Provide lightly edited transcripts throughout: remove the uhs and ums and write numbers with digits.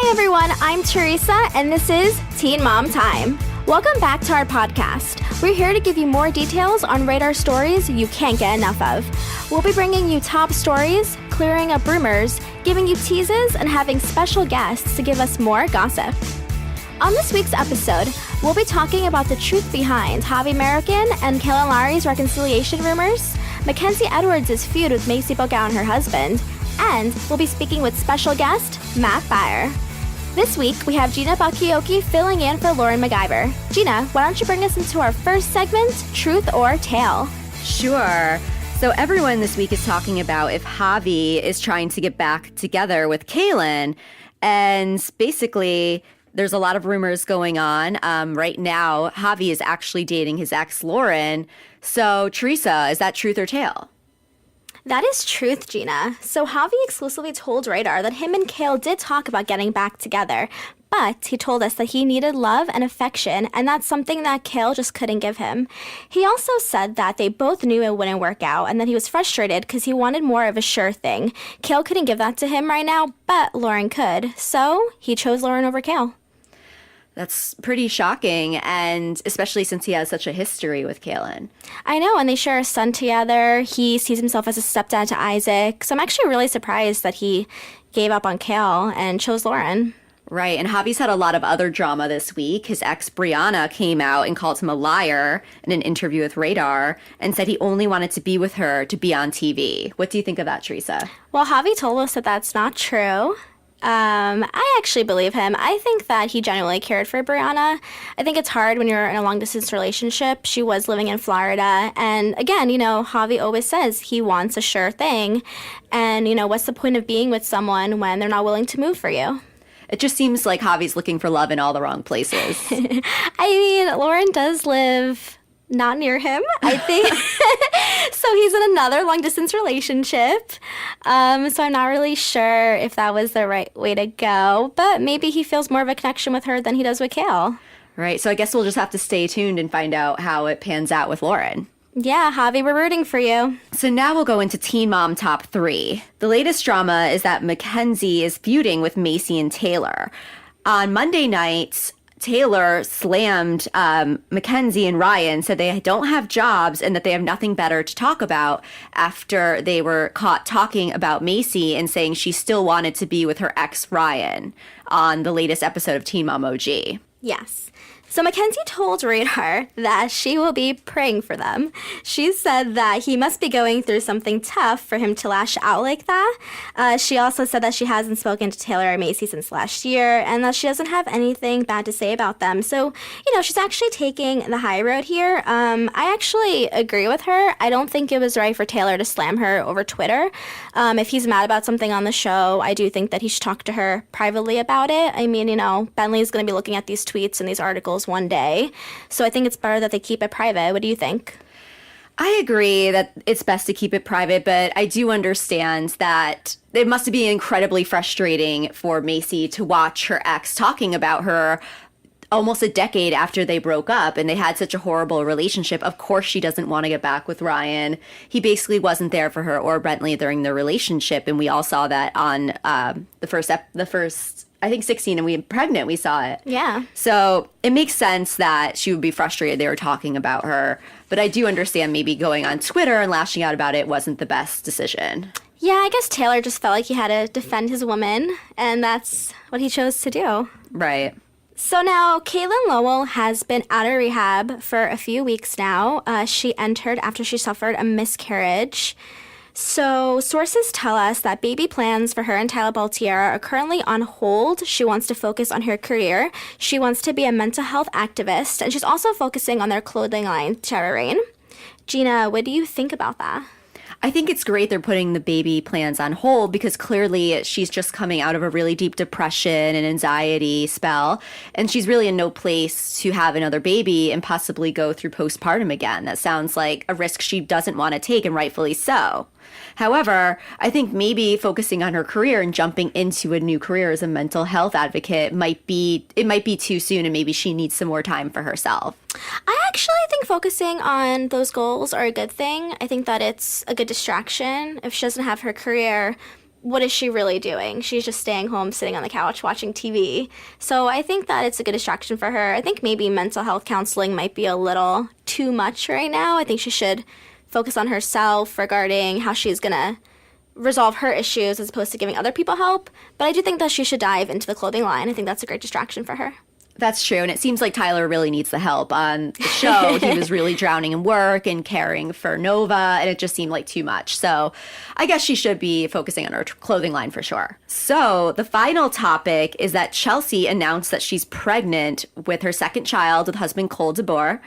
Hi everyone, I'm Teresa and this is Teen Mom Time. Welcome back to our podcast. We're here to give you more details on radar stories you can't get enough of. We'll be bringing you top stories, clearing up rumors, giving you teases, and having special guests to give us more gossip. On this week's episode, we'll be talking about the truth behind Javi Marroquin and Kailyn Lowry's reconciliation rumors, Mackenzie Edwards' feud with Maci, Bookout, and her husband, and we'll be speaking with special guest Matt Baier. This week, we have Gina Bakioki filling in for Lauren MacGyver. Gina, why don't you bring us into our first segment, Truth or Tale? Sure. So everyone this week is talking about if Javi is trying to get back together with Kailyn. And basically, there's a lot of rumors going on. Right now, Javi is actually dating his ex, Lauren. So, Teresa, is that truth or tale? That is truth, Gina. So Javi exclusively told Radar that him and Kale did talk about getting back together, but he told us that he needed love and affection, and that's something that Kale just couldn't give him. He also said that they both knew it wouldn't work out and that he was frustrated because he wanted more of a sure thing. Kale couldn't give that to him right now, but Lauren could. So he chose Lauren over Kale. That's pretty shocking, and especially since he has such a history with Kailyn. I know, and they share a son together. He sees himself as a stepdad to Isaac. So I'm actually really surprised that he gave up on Kale and chose Lauren. Right, and Javi's had a lot of other drama this week. His ex, Brianna, came out and called him a liar in an interview with Radar and said he only wanted to be with her to be on TV. What do you think of that, Teresa? Well, Javi told us that that's not true. I actually believe him. I think that he genuinely cared for Brianna. I think it's hard when you're in a long-distance relationship. She was living in Florida. And again, Javi always says he wants a sure thing. And, what's the point of being with someone when they're not willing to move for you? It just seems like Javi's looking for love in all the wrong places. I mean, Lauren does live not near him, I think. So he's in another long-distance relationship. So I'm not really sure if that was the right way to go. But maybe he feels more of a connection with her than he does with Kale. Right. So I guess we'll just have to stay tuned and find out how it pans out with Lauren. Yeah, Javi, we're rooting for you. So now we'll go into Teen Mom Top 3. The latest drama is that Mackenzie is feuding with Maci and Taylor. On Monday night, Taylor slammed Mackenzie and Ryan, said they don't have jobs and that they have nothing better to talk about after they were caught talking about Maci and saying she still wanted to be with her ex, Ryan, on the latest episode of Teen Mom OG. Yes. So Mackenzie told Radar that she will be praying for them. She said that he must be going through something tough for him to lash out like that. She also said that she hasn't spoken to Taylor or Maci since last year and that she doesn't have anything bad to say about them. So, she's actually taking the high road here. I actually agree with her. I don't think it was right for Taylor to slam her over Twitter. If he's mad about something on the show, I do think that he should talk to her privately about it. I mean, Bentley's going to be looking at these tweets and these articles one day. So I think it's better that they keep it private. What do you think? I agree that it's best to keep it private, but I do understand that it must be incredibly frustrating for Maci to watch her ex talking about her almost a decade after they broke up and they had such a horrible relationship. Of course she doesn't want to get back with Ryan. He basically wasn't there for her or Bentley during their relationship, and we all saw that on the first I think 16 and we were pregnant, we saw it. Yeah. So it makes sense that she would be frustrated they were talking about her. But I do understand maybe going on Twitter and lashing out about it wasn't the best decision. Yeah, I guess Taylor just felt like he had to defend his woman, and that's what he chose to do. Right. So now, Kailyn Lowell has been out of rehab for a few weeks now. She entered after she suffered a miscarriage. So sources tell us that baby plans for her and Tyler Baltiera are currently on hold. She wants to focus on her career. She wants to be a mental health activist, and she's also focusing on their clothing line, Terra Rain. Gina, what do you think about that? I think it's great they're putting the baby plans on hold because clearly she's just coming out of a really deep depression and anxiety spell, and she's really in no place to have another baby and possibly go through postpartum again. That sounds like a risk she doesn't want to take, and rightfully so. However, I think maybe focusing on her career and jumping into a new career as a mental health advocate might be too soon, and maybe she needs some more time for herself. I actually think focusing on those goals are a good thing. I think that it's a good distraction. If she doesn't have her career, what is she really doing? She's just staying home, sitting on the couch, watching TV. So I think that it's a good distraction for her. I think maybe mental health counseling might be a little too much right now. I think she should focus on herself regarding how she's going to resolve her issues as opposed to giving other people help. But I do think that she should dive into the clothing line. I think that's a great distraction for her. That's true. And it seems like Tyler really needs the help. On the show, he was really drowning in work and caring for Nova, and it just seemed like too much. So I guess she should be focusing on her clothing line for sure. So the final topic is that Chelsea announced that she's pregnant with her second child with husband Cole DeBoer.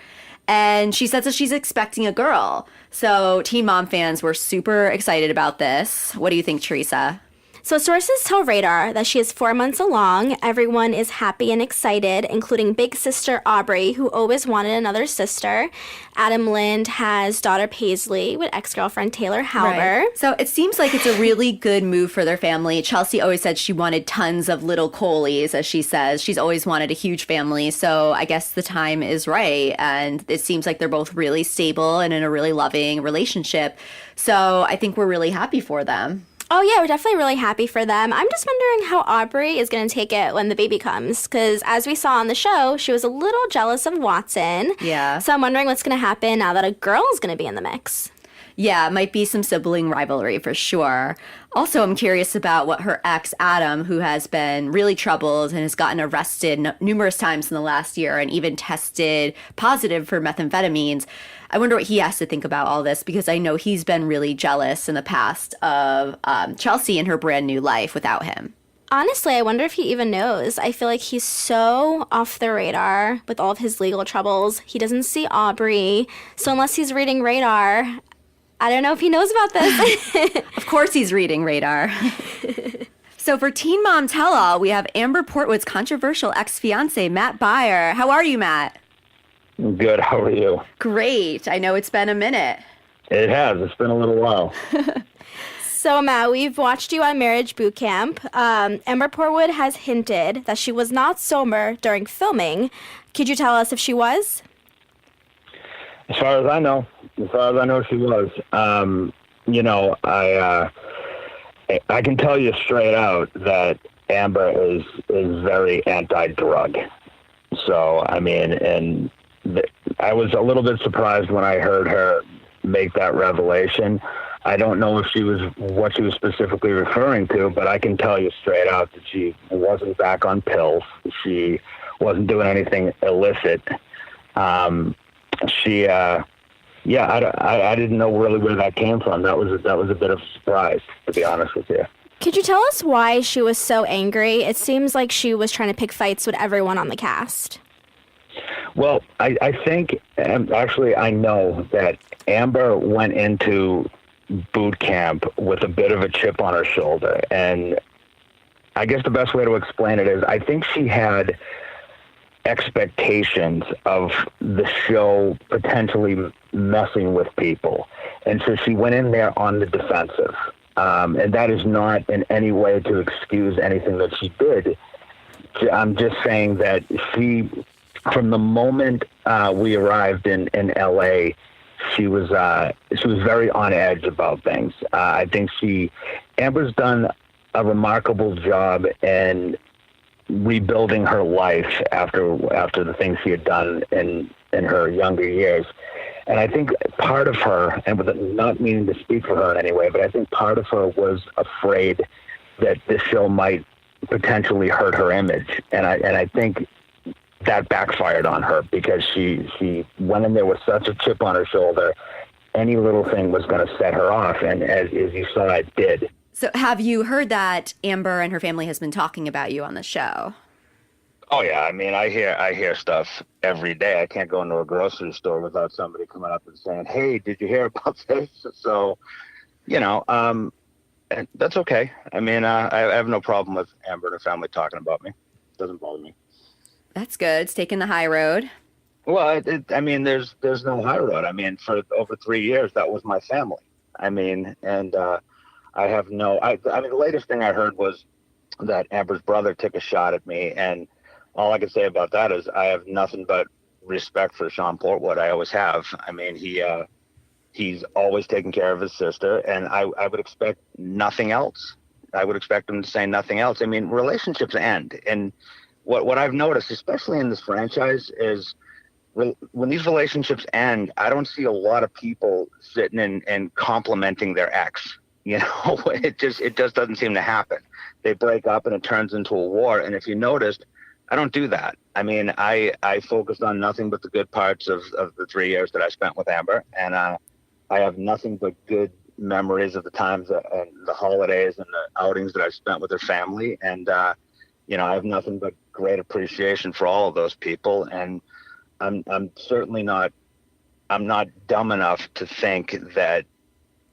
And she says that she's expecting a girl. So Teen Mom fans were super excited about this. What do you think, Teresa? So sources tell Radar that she is 4 months along. Everyone is happy and excited, including big sister Aubrey, who always wanted another sister. Adam Lind has daughter Paisley with ex-girlfriend Taylor Halber. Right. So it seems like it's a really good move for their family. Chelsea always said she wanted tons of little Coleys, as she says. She's always wanted a huge family. So I guess the time is right. And it seems like they're both really stable and in a really loving relationship. So I think we're really happy for them. Oh, yeah, we're definitely really happy for them. I'm just wondering how Aubrey is going to take it when the baby comes, because as we saw on the show, she was a little jealous of Watson. Yeah. So I'm wondering what's going to happen now that a girl is going to be in the mix. Yeah, it might be some sibling rivalry for sure. Also, I'm curious about what her ex, Adam, who has been really troubled and has gotten arrested numerous times in the last year and even tested positive for methamphetamines. I wonder what he has to think about all this, because I know he's been really jealous in the past of Chelsea and her brand new life without him. Honestly, I wonder if he even knows. I feel like he's so off the radar with all of his legal troubles. He doesn't see Aubrey. So unless he's reading Radar, I don't know if he knows about this. Of course he's reading Radar. So for Teen Mom Tell-All, we have Amber Portwood's controversial ex-fiancé, Matt Baier. How are you, Matt? Good. How are you? Great. I know it's been a minute. It has. It's been a little while. So, Matt, we've watched you on Marriage Boot Camp. Amber Portwood has hinted that she was not sober during filming. Could you tell us if she was? As far as I know, she was. I can tell you straight out that Amber is very anti-drug. So, I mean, and I was a little bit surprised when I heard her make that revelation. I don't know if what she was specifically referring to, but I can tell you straight out that she wasn't back on pills. She wasn't doing anything illicit. I didn't know really where that came from. That was a bit of a surprise, to be honest with you. Could you tell us why she was so angry? It seems like she was trying to pick fights with everyone on the cast. Well, I think, actually, I know that Amber went into boot camp with a bit of a chip on her shoulder. And I guess the best way to explain it is I think she had expectations of the show potentially messing with people. And so she went in there on the defensive. And that is not in any way to excuse anything that she did. I'm just saying that she, from the moment we arrived in LA, she was very on edge about things. I think Amber's done a remarkable job in rebuilding her life after the things she had done in her younger years. And I think part of her, and with not meaning to speak for her in any way, but I think part of her was afraid that this show might potentially hurt her image. And I think that backfired on her, because she went in there with such a chip on her shoulder. Any little thing was going to set her off, and as you saw, it did. So have you heard that Amber and her family has been talking about you on the show? Oh yeah, I mean, I hear stuff every day. I can't go into a grocery store without somebody coming up and saying, "Hey, did you hear about this?" So, and that's okay. I mean, I have no problem with Amber and her family talking about me. It doesn't bother me. That's good. It's taking the high road. Well, I mean, there's no high road. I mean, for over 3 years, that was my family. I mean, and I have no. I mean, the latest thing I heard was that Amber's brother took a shot at me, and all I can say about that is I have nothing but respect for Sean Portwood. I always have. I mean, he's always taken care of his sister, and I would expect nothing else. I would expect them to say nothing else. I mean, relationships end. And what I've noticed, especially in this franchise, is when these relationships end, I don't see a lot of people sitting and complimenting their ex. You know, it just doesn't seem to happen. They break up and it turns into a war. And if you noticed, I don't do that. I mean, I focused on nothing but the good parts of the 3 years that I spent with Amber. And I have nothing but good memories of the times and the holidays and the outings that I spent with her family. And, you know, I have nothing but great appreciation for all of those people. And I'm certainly not dumb enough to think that,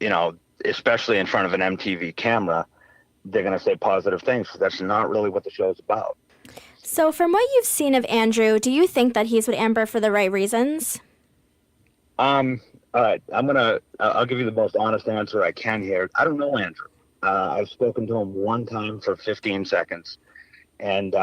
you know, especially in front of an MTV camera, they're going to say positive things. That's not really what the show's about. So from what you've seen of Andrew, do you think that he's with Amber for the right reasons? All right. I'll give you the most honest answer I can here. I don't know Andrew. I've spoken to him one time for 15 seconds. And,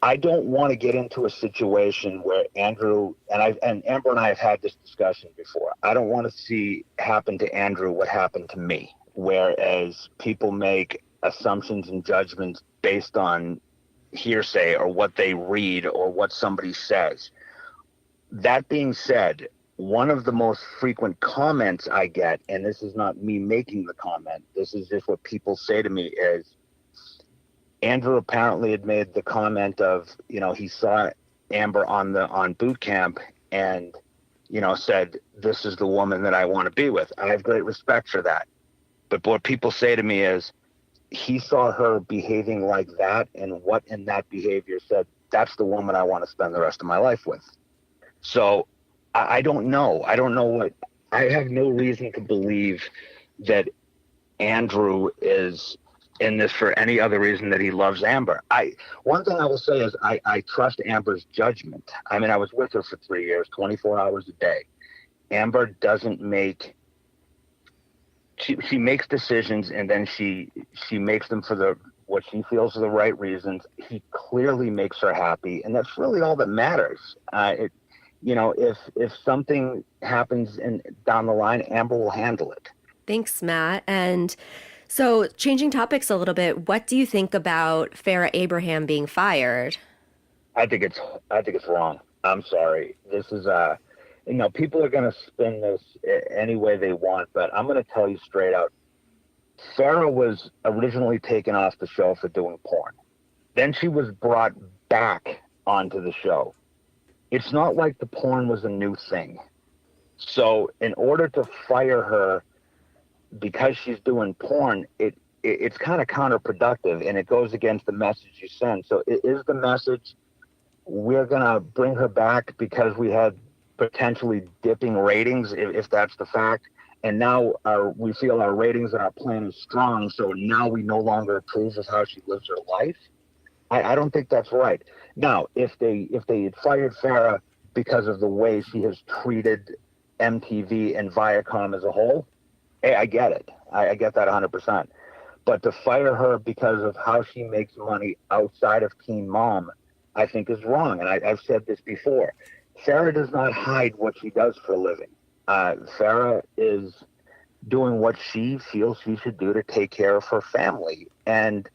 I don't want to get into a situation where Andrew and Amber and I have had this discussion before. I don't want to see happen to Andrew what happened to me, whereas people make assumptions and judgments based on hearsay or what they read or what somebody says. That being said, one of the most frequent comments I get, and this is not me making the comment, this is just what people say to me, is Andrew apparently had made the comment of, you know, he saw Amber on boot camp and, you know, said, this is the woman that I want to be with. I have great respect for that. But what people say to me is he saw her behaving like that, and what in that behavior said, that's the woman I want to spend the rest of my life with. So I don't know. I don't know I have no reason to believe that Andrew is in this for any other reason that he loves Amber. One thing I will say is I trust Amber's judgment. I mean, I was with her for 3 years, 24 hours a day. Amber doesn't she makes decisions, and then she makes them for what she feels are the right reasons. He clearly makes her happy, and that's really all that matters. You know, if something happens down the line, Amber will handle it. Thanks, Matt. And so changing topics a little bit, what do you think about Farrah Abraham being fired? I think it's wrong. I'm sorry. This is you know, people are going to spin this any way they want, but I'm going to tell you straight out. Farrah was originally taken off the show for doing porn. Then she was brought back onto the show. It's not like the porn was a new thing. So in order to fire her because she's doing porn, it's kind of counterproductive, and it goes against the message you send. So it is the message, we're going to bring her back because we had potentially dipping ratings, if that's the fact. And now we feel our ratings and our plan is strong, so now we no longer approve of how she lives her life. I don't think that's right. Now, if they had fired Farrah because of the way she has treated MTV and Viacom as a whole, hey, I get it. I get that 100%. But to fire her because of how she makes money outside of Teen Mom, I think is wrong. And I've said this before. Farrah does not hide what she does for a living. Farrah is doing what she feels she should do to take care of her family. And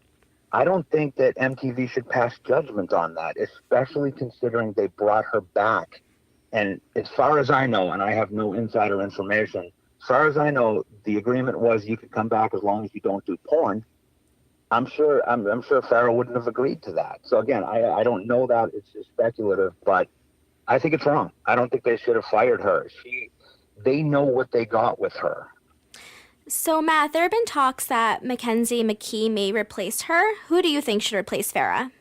I don't think that MTV should pass judgment on that, especially considering they brought her back. And as far as I know, and I have no insider information, as far as I know, the agreement was you could come back as long as you don't do porn. I'm sure Farrah wouldn't have agreed to that. So again, I don't know that. It's just speculative, but I think it's wrong. I don't think they should have fired her. They know what they got with her. So, Matt, there have been talks that Mackenzie McKee may replace her. Who do you think should replace Farrah?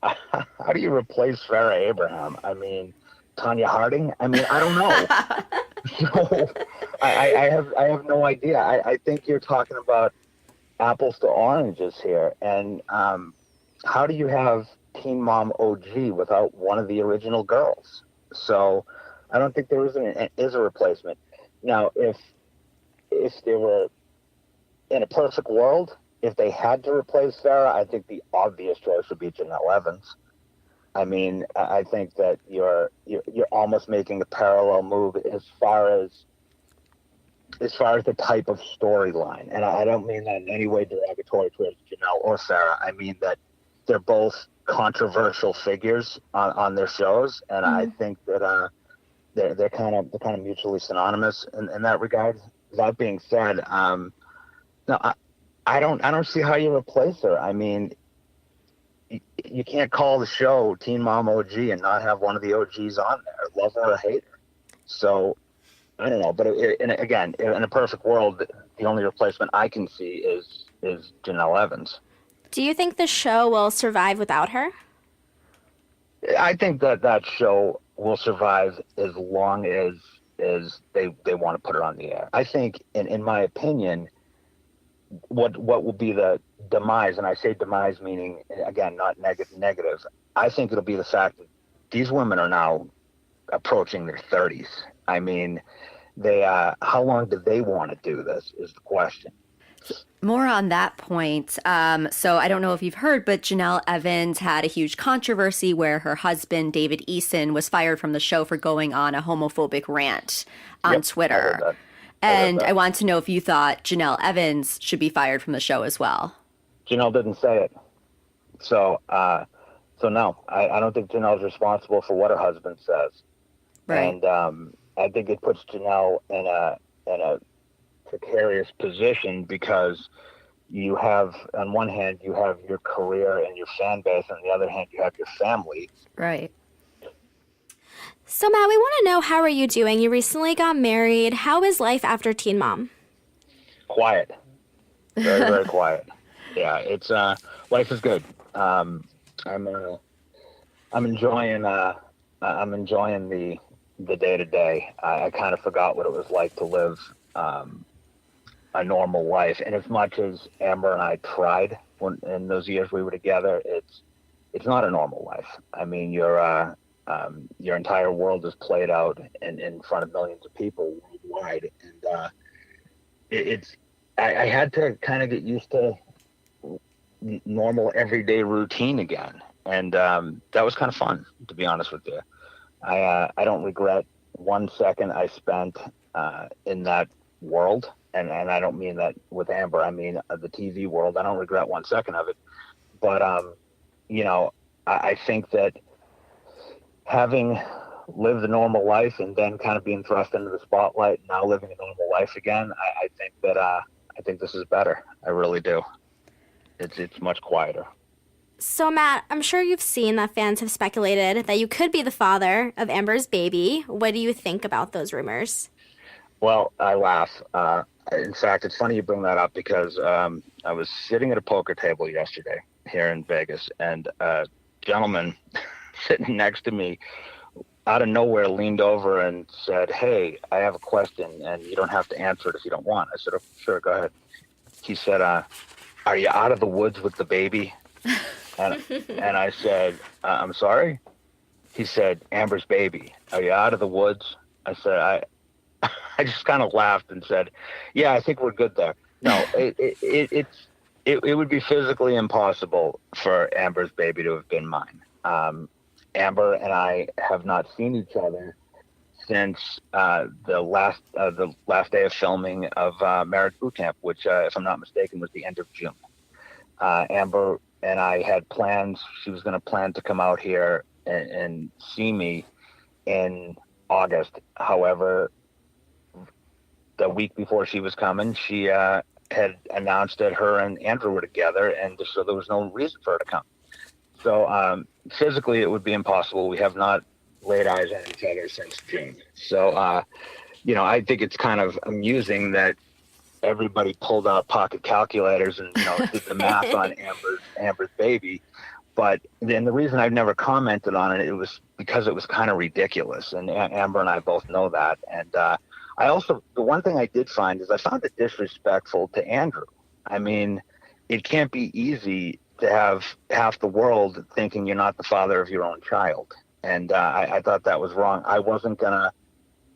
How do you replace Farrah Abraham? I mean, Tanya Harding? I mean, I don't know. So, I have no idea. I think you're talking about apples to oranges here. And how do you have Teen Mom OG without one of the original girls? So I don't think there is a replacement. Now, if they were in a perfect world, if they had to replace Farrah, I think the obvious choice would be Janelle Evans. I mean, I think that you're almost making a parallel move as far as as far as the type of storyline, and I don't mean that in any way derogatory towards Janelle or Sarah. I mean that they're both controversial figures on their shows, and I think that they're kind of mutually synonymous in that regard. That being said, no, I don't see how you replace her. I mean, you can't call the show Teen Mom OG and not have one of the OGs on there, love her or hate her. So I don't know, but again, in a perfect world, the only replacement I can see is Janelle Evans. Do you think the show will survive without her? I think that show will survive as long as they want to put her on the air. I think, in my opinion, what will be the demise, and I say demise meaning, again, not negative, I think it'll be the fact that these women are now approaching their 30s. I mean, how long do they want to do this is the question. More on that point. So I don't know if you've heard, but Janelle Evans had a huge controversy where her husband, David Eason, was fired from the show for going on a homophobic rant on Twitter. And I want to know if you thought Janelle Evans should be fired from the show as well. Janelle didn't say it. So no, I don't think Janelle's responsible for what her husband says. Right. And I think it puts Janelle in a precarious position because you have, on one hand, you have your career and your fan base, and on the other hand, you have your family. Right. So, Matt, we want to know, how are you doing? You recently got married. How is life after Teen Mom? Quiet. Very, very quiet. Yeah, it's life is good. I'm enjoying the day to day. I kind of forgot what it was like to live a normal life, and as much as Amber and I tried in those years we were together, it's not a normal life. I mean, your entire world is played out in front of millions of people worldwide, and I had to kind of get used to normal everyday routine again, and that was kind of fun, to be honest with you. I don't regret 1 second I spent in that world, and I don't mean that with Amber. I mean the TV world. I don't regret 1 second of it, but I think that having lived a normal life and then kind of being thrust into the spotlight, now living a normal life again, I think this is better. I really do. It's much quieter. So, Matt, I'm sure you've seen that fans have speculated that you could be the father of Amber's baby. What do you think about those rumors? Well, I laugh. In fact, it's funny you bring that up because I was sitting at a poker table yesterday here in Vegas, and a gentleman sitting next to me out of nowhere leaned over and said, "Hey, I have a question, and you don't have to answer it if you don't want." I said, "Oh, sure, go ahead." He said, "Are you out of the woods with the baby?" And I said, "I'm sorry?" He said, "Amber's baby. Are you out of the woods?" I said, I just kind of laughed and said, "Yeah, I think we're good there." No, it would be physically impossible for Amber's baby to have been mine. Amber and I have not seen each other since the last day of filming of Marriage Boot Camp, which, if I'm not mistaken, was the end of June. Amber and I had plans. She was going to plan to come out here and see me in August. However, the week before she was coming, she had announced that her and Andrew were together, and so there was no reason for her to come. So physically, it would be impossible. We have not laid eyes on each other since June. So, I think it's kind of amusing that everybody pulled out pocket calculators and did the math on Amber's baby. But then the reason I've never commented on it was because it was kind of ridiculous, and Amber and I both know that. And I also, the one thing I did find is I found it disrespectful to Andrew. I mean, it can't be easy to have half the world thinking you're not the father of your own child. And I thought that was wrong. I wasn't going to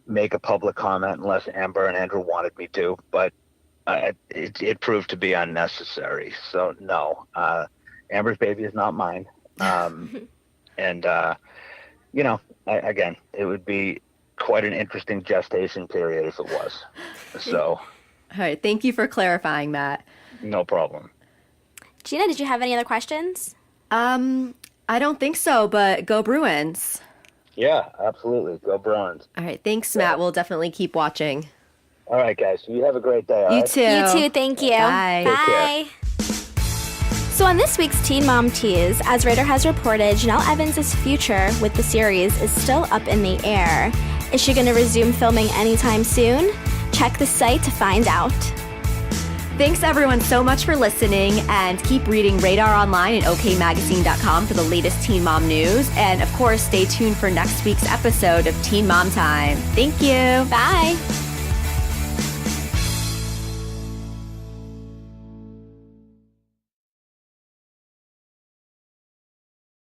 make a public comment unless Amber and Andrew wanted me to, but it proved to be unnecessary. So no, Amber's baby is not mine. And, again, it would be quite an interesting gestation period if it was. So. All right. Thank you for clarifying, Matt. No problem. Gina, did you have any other questions? I don't think so, but go Bruins. Yeah, absolutely. Go Bruins. All right. Thanks, Matt. We'll definitely keep watching. All right, guys. You have a great day. You too. You too. Thank you. Bye. Bye. So on this week's Teen Mom Tease, as Radar has reported, Janelle Evans' future with the series is still up in the air. Is she going to resume filming anytime soon? Check the site to find out. Thanks everyone so much for listening, and keep reading Radar Online and okmagazine.com for the latest Teen Mom news. And of course, stay tuned for next week's episode of Teen Mom Time. Thank you. Bye.